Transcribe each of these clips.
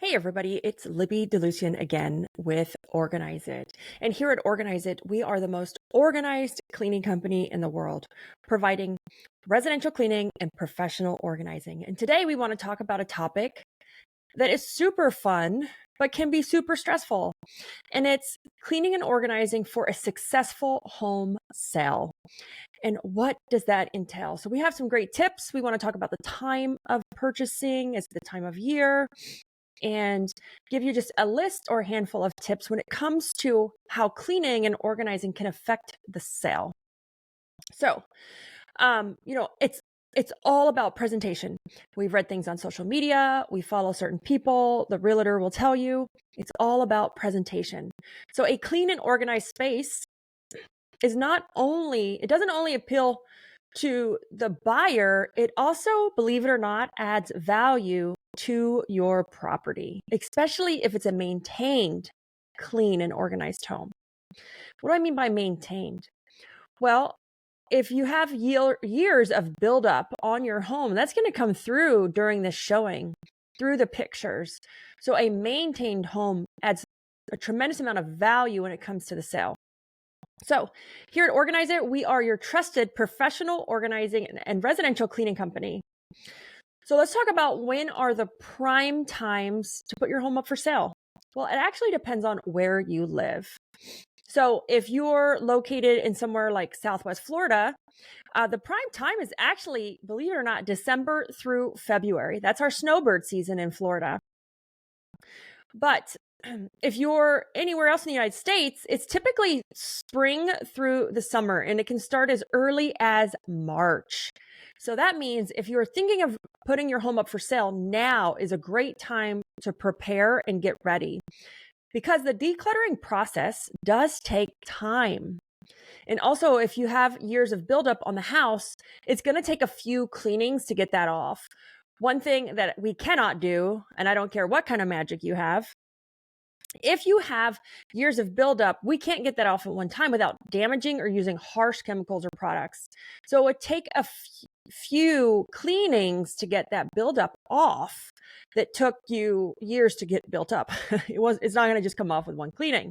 Hey everybody, it's Libby DeLucien again with Organize It. And here at Organize It, we are the most organized cleaning company in the world, providing residential cleaning and professional organizing. And today we want to talk about a topic that is super fun, but can be super stressful. And it's cleaning and organizing for a successful home sale. And what does that entail? So we have some great tips. We want to talk about the time of purchasing, it's the time of year, and give you just a list or a handful of tips when it comes to how cleaning and organizing can affect the sale. So, it's all about presentation. We've read things on social media, we follow certain people, the realtor will tell you it's all about presentation. So a clean and organized space is it doesn't only appeal to the buyer, it also, believe it or not, adds value to your property, especially if it's a maintained, clean, and organized home. What do I mean by maintained? Well, if you have years of buildup on your home, that's going to come through during the showing, through the pictures. So a maintained home adds a tremendous amount of value when it comes to the sale. So here at Organize It, we are your trusted professional organizing and residential cleaning company. So let's talk about when are the prime times to put your home up for sale. Well, it actually depends on where you live. So if you're located in somewhere like Southwest Florida, the prime time is actually, believe it or not, December through February. That's our snowbird season in Florida. But if you're anywhere else in the United States, it's typically spring through the summer, and it can start as early as March. So that means if you're thinking of putting your home up for sale, now is a great time to prepare and get ready, because the decluttering process does take time. And also, if you have years of buildup on the house, it's going to take a few cleanings to get that off. One thing that we cannot do, and I don't care what kind of magic you have, if you have years of buildup, we can't get that off at one time without damaging or using harsh chemicals or products. So it would take a few cleanings to get that buildup off that took you years to get built up. It's not going to just come off with one cleaning.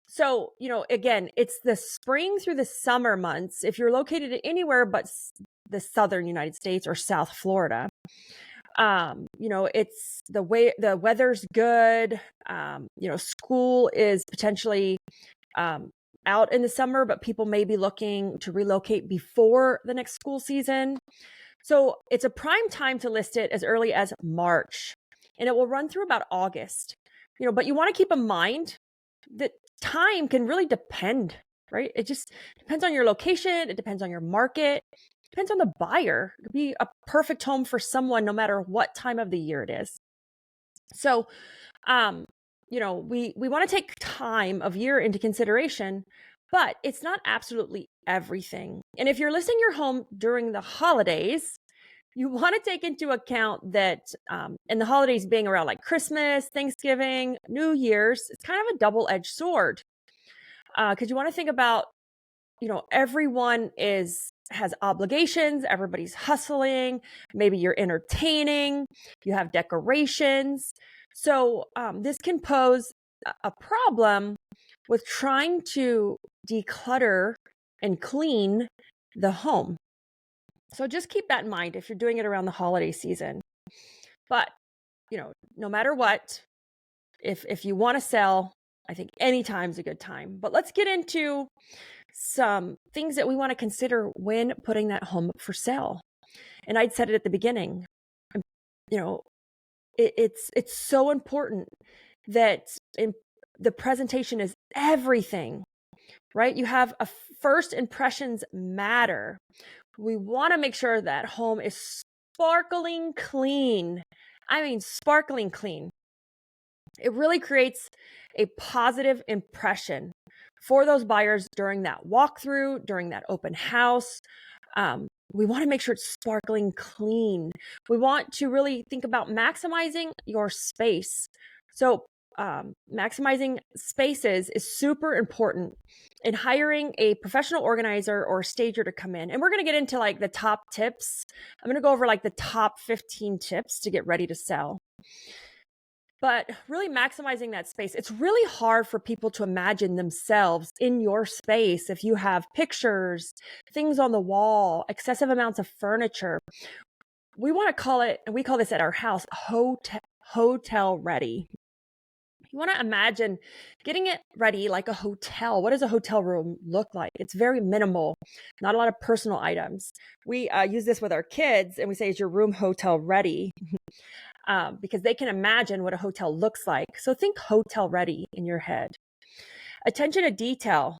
So, again, it's the spring through the summer months. If you're located anywhere but the southern United States or South Florida, it's the weather's good. School is potentially out in the summer, but people may be looking to relocate before the next school season. So it's a prime time to list it as early as March, and it will run through about August. But you want to keep in mind that time can really depend, right? It just depends on your location. It depends on your market. Depends on the buyer. It could be a perfect home for someone no matter what time of the year it is. So, we want to take time of year into consideration, but it's not absolutely everything. And if you're listing your home during the holidays, you want to take into account that, and the holidays being around like Christmas, Thanksgiving, New Year's, it's kind of a double-edged sword. Because you want to think about, everyone has obligations, everybody's hustling, maybe you're entertaining, you have decorations. So this can pose a problem with trying to declutter and clean the home. So just keep that in mind if you're doing it around the holiday season. But, no matter what, if you want to sell, I think any time's a good time. But let's get into some things that we want to consider when putting that home up for sale. And I'd said it at the beginning, it's so important that the presentation is everything, right? You have first impressions matter. We want to make sure that home is sparkling clean. I mean, sparkling clean. It really creates a positive impression for those buyers during that walkthrough, during that open house. We want to make sure it's sparkling clean. We want to really think about maximizing your space. So maximizing spaces is super important in hiring a professional organizer or stager to come in. And we're going to get into like the top tips. I'm going to go over like the top 15 tips to get ready to sell. But really maximizing that space, it's really hard for people to imagine themselves in your space if you have pictures, things on the wall, excessive amounts of furniture. We want to call it, and we call this at our house, hotel ready. You want to imagine getting it ready like a hotel. What does a hotel room look like? It's very minimal, not a lot of personal items. We use this with our kids and we say, is your room hotel ready? Because they can imagine what a hotel looks like. So think hotel ready in your head. Attention to detail.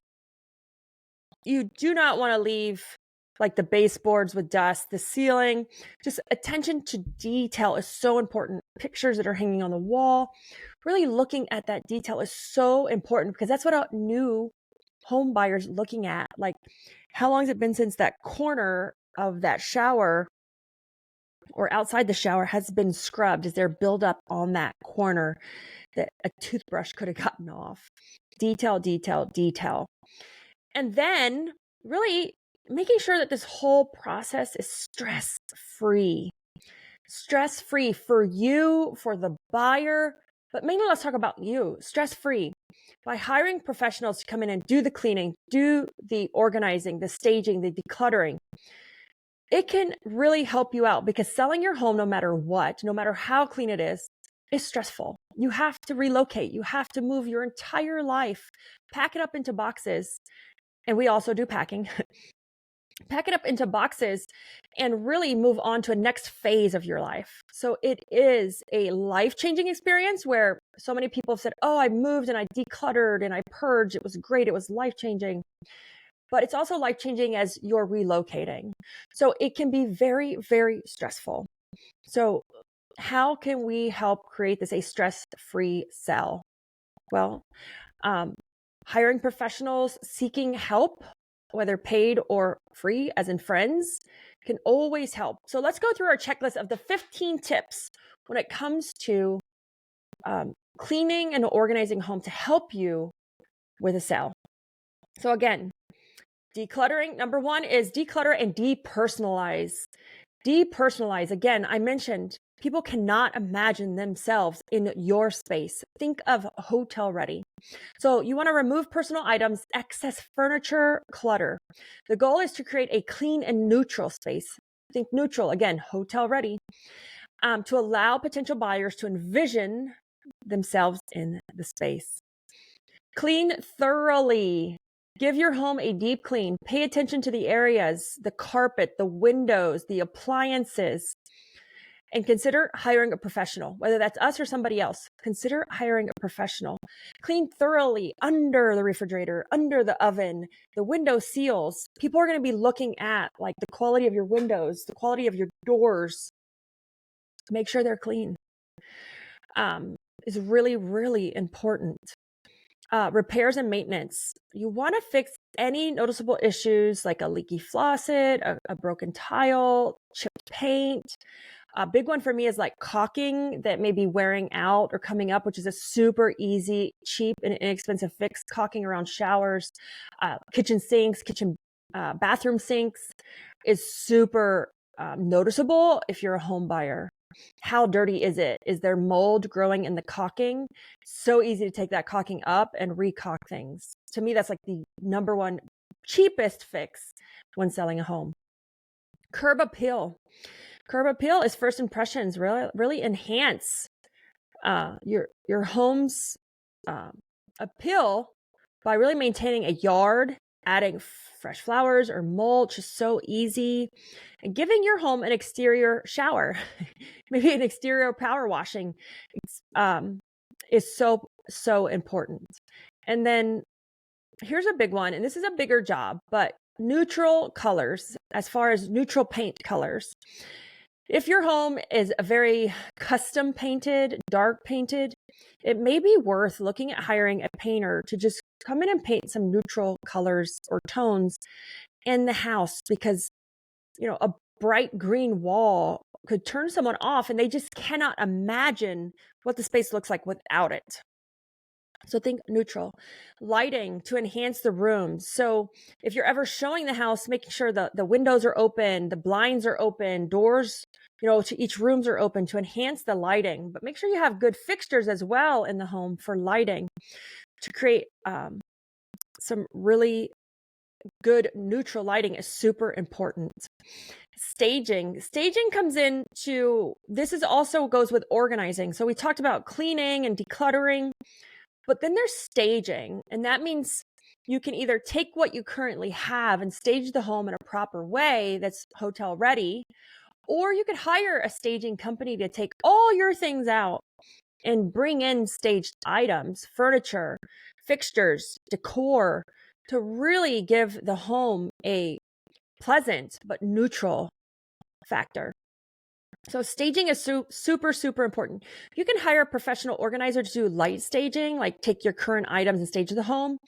You do not want to leave like the baseboards with dust, the ceiling. Just attention to detail is so important. Pictures that are hanging on the wall, really looking at that detail is so important because that's what a new home buyer's looking at. Like, how long has it been since that corner of that shower or outside the shower has been scrubbed? Is there buildup on that corner that a toothbrush could have gotten off? Detail, detail, detail. And then really making sure that this whole process is stress-free. Stress-free for you, for the buyer, but mainly let's talk about you, stress-free. By hiring professionals to come in and do the cleaning, do the organizing, the staging, the decluttering, it can really help you out because selling your home, no matter what, no matter how clean it is stressful. You have to relocate. You have to move your entire life, pack it up into boxes. And we also do packing. Pack it up into boxes and really move on to a next phase of your life. So it is a life-changing experience where so many people have said, oh, I moved and I decluttered and I purged. It was great. It was life-changing. But it's also life-changing as you're relocating. So it can be very, very stressful. So how can we help create this a stress-free sell? Well, hiring professionals, seeking help, whether paid or free, as in friends, can always help. So let's go through our checklist of the 15 tips when it comes to cleaning and organizing home to help you with a sale. So again, decluttering. Number one is declutter and depersonalize. Depersonalize. Again, I mentioned people cannot imagine themselves in your space. Think of hotel ready. So you want to remove personal items, excess furniture, clutter. The goal is to create a clean and neutral space. Think neutral, again, hotel ready, to allow potential buyers to envision themselves in the space. Clean thoroughly. Give your home a deep clean. Pay attention to the areas, the carpet, the windows, the appliances, and consider hiring a professional, whether that's us or somebody else. Consider hiring a professional. Clean thoroughly under the refrigerator, under the oven, the window seals. People are going to be looking at like the quality of your windows, the quality of your doors. Make sure they're clean. Is really, really important. Repairs and maintenance. You want to fix any noticeable issues like a leaky faucet, a broken tile, chipped paint. A big one for me is like caulking that may be wearing out or coming up, which is a super easy, cheap, and inexpensive fix. Caulking around showers, kitchen sinks, bathroom sinks is super noticeable if you're a home buyer. How dirty is it? Is there mold growing in the caulking? So easy to take that caulking up and re-caulk things. To me, that's like the number one cheapest fix when selling a home. Curb appeal. Curb appeal is first impressions. Really enhance your home's appeal by really maintaining a yard, adding fresh flowers or mulch is so easy, and giving your home an exterior shower, maybe an exterior power washing, is so important. And then here's a big one, and this is a bigger job, but neutral colors, as far as neutral paint colors. If your home is a very custom painted, dark painted, it may be worth looking at hiring a painter to just come in and paint some neutral colors or tones in the house, because, you know, a bright green wall could turn someone off and they just cannot imagine what the space looks like without it. So think neutral. Lighting to enhance the rooms. So if you're ever showing the house, making sure the windows are open, the blinds are open, doors, to each rooms are open to enhance the lighting. But make sure you have good fixtures as well in the home for lighting to create some really good neutral lighting is super important. Staging comes into this is also goes with organizing. So we talked about cleaning and decluttering, but then there's staging, and that means you can either take what you currently have and stage the home in a proper way that's hotel ready, or you could hire a staging company to take all your things out and bring in staged items, furniture, fixtures, decor to really give the home a pleasant but neutral factor. So staging is super, super important. You can hire a professional organizer to do light staging, like take your current items and stage the home.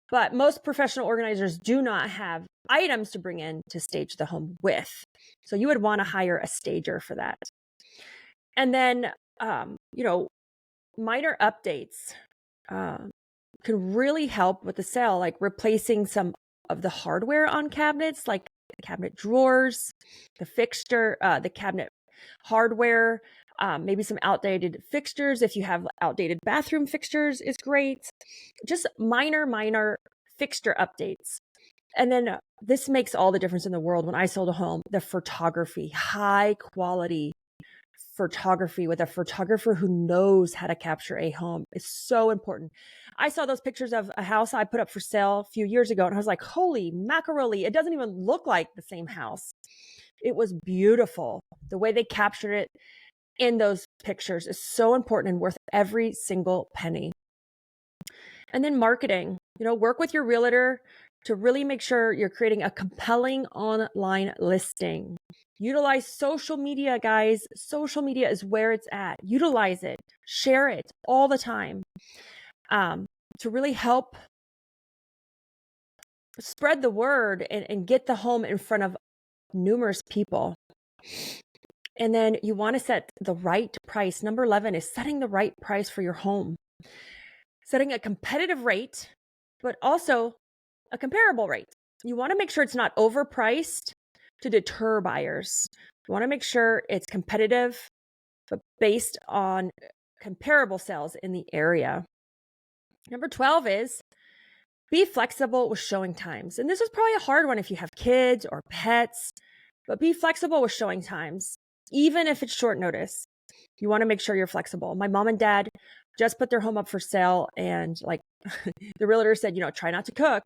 But most professional organizers do not have items to bring in to stage the home with. So you would want to hire a stager for that. And then, minor updates can really help with the sale, like replacing some of the hardware on cabinets, like the cabinet drawers, the fixture, the cabinet hardware, maybe some outdated fixtures. If you have outdated bathroom fixtures is great. Just minor fixture updates. And then this makes all the difference in the world. When I sold a home, the photography, high quality photography with a photographer who knows how to capture a home is so important. I saw those pictures of a house I put up for sale a few years ago, and I was like, holy macaroni, it doesn't even look like the same house. It was beautiful. The way they captured it in those pictures is so important and worth every single penny. And then marketing, work with your realtor to really make sure you're creating a compelling online listing. Utilize social media, guys. Social media is where it's at. Utilize it. Share it all the time to really help spread the word and get the home in front of numerous people. And then you want to set the right price. Number 11 is setting the right price for your home. Setting a competitive rate, but also a comparable rate. You want to make sure it's not overpriced to deter buyers. You want to make sure it's competitive, but based on comparable sales in the area. Number 12 is be flexible with showing times. And this is probably a hard one if you have kids or pets, but be flexible with showing times, even if it's short notice. You want to make sure you're flexible. My mom and dad just put their home up for sale, and the realtor said, try not to cook.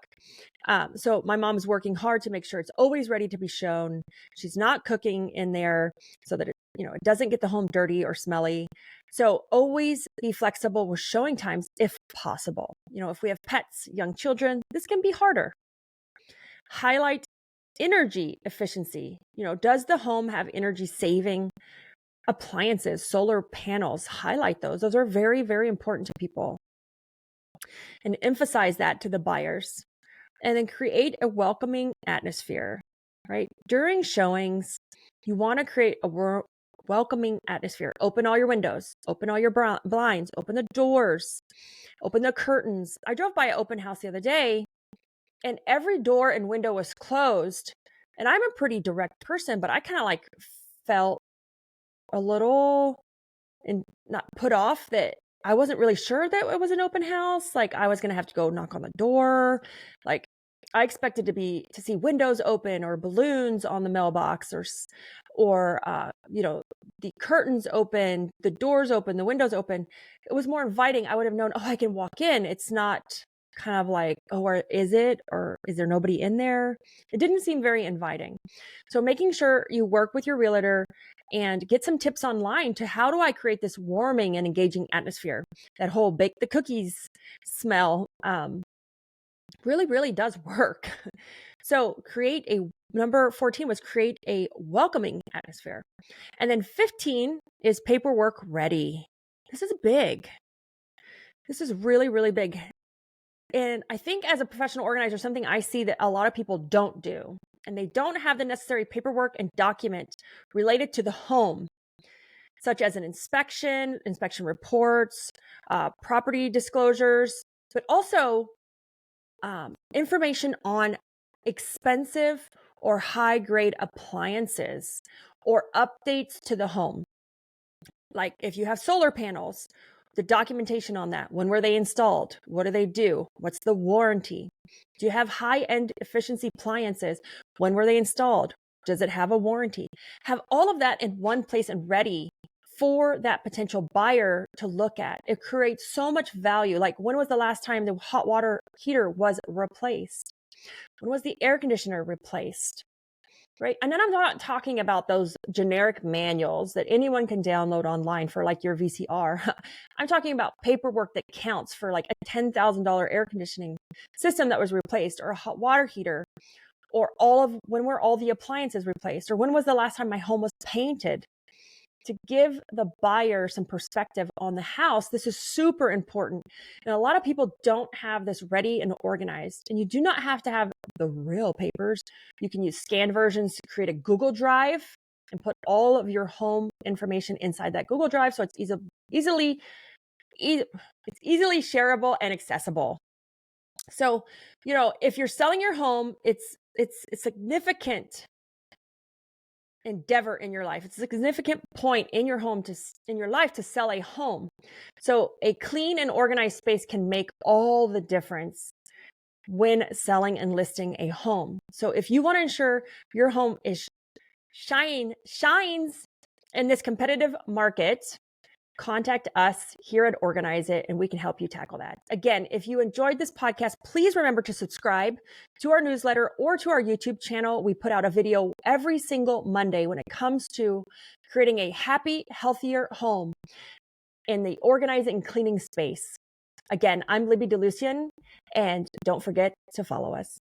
So my mom's working hard to make sure it's always ready to be shown. She's not cooking in there so that it doesn't get the home dirty or smelly. So always be flexible with showing times if possible. If we have pets, young children, this can be harder. Highlight energy efficiency. Does the home have energy saving appliances, solar panels? Highlight those. Those are very, very important to people. And emphasize that to the buyers. And then create a welcoming atmosphere, right? During showings, you want to create a welcoming atmosphere. Open all your windows, open all your blinds, open the doors, open the curtains. I drove by an open house the other day, and every door and window was closed. And I'm a pretty direct person, but I kind of felt a little and not put off that I wasn't really sure that it was an open house. I was going to have to go knock on the door. I expected to see windows open or balloons on the mailbox or the curtains open, the doors open, the windows open. It was more inviting. I would have known, I can walk in. It's not kind of or is it, or is there nobody in there? It didn't seem very inviting. So making sure you work with your realtor and get some tips online to how do I create this warming and engaging atmosphere. That whole bake the cookies smell really, really does work. So number 14 was create a welcoming atmosphere. And then 15 is paperwork ready. This is big. This is really, really big. And I think as a professional organizer, something I see that a lot of people don't do, and they don't have the necessary paperwork and document related to the home. such as an inspection reports, property disclosures, but also information on expensive or high-grade appliances or updates to the home. Like if you have solar panels, the documentation on that. When were they installed? What do they do? What's the warranty? Do you have high-end efficiency appliances? When were they installed? Does it have a warranty? Have all of that in one place and ready for that potential buyer to look at. It creates so much value. Like, when was the last time the hot water heater was replaced? When was the air conditioner replaced? Right? And then I'm not talking about those generic manuals that anyone can download online for like your VCR. I'm talking about paperwork that counts for like a $10,000 air conditioning system that was replaced, or a hot water heater, or when were all the appliances replaced, or when was the last time my home was painted? To give the buyer some perspective on the house, this is super important. And a lot of people don't have this ready and organized. And you do not have to have the real papers. You can use scanned versions to create a Google Drive and put all of your home information inside that Google Drive, so it's easily shareable and accessible. So, if you're selling your home, it's a significant endeavor in your life. It's a significant point in your life to sell a home. So a clean and organized space can make all the difference when selling and listing a home. So if you want to ensure your home is shines in this competitive market, contact us here at Organize It, and we can help you tackle that. Again, if you enjoyed this podcast, please remember to subscribe to our newsletter or to our YouTube channel. We put out a video every single Monday when it comes to creating a happy, healthier home in the organizing and cleaning space. Again, I'm Libby DeLucien, and don't forget to follow us.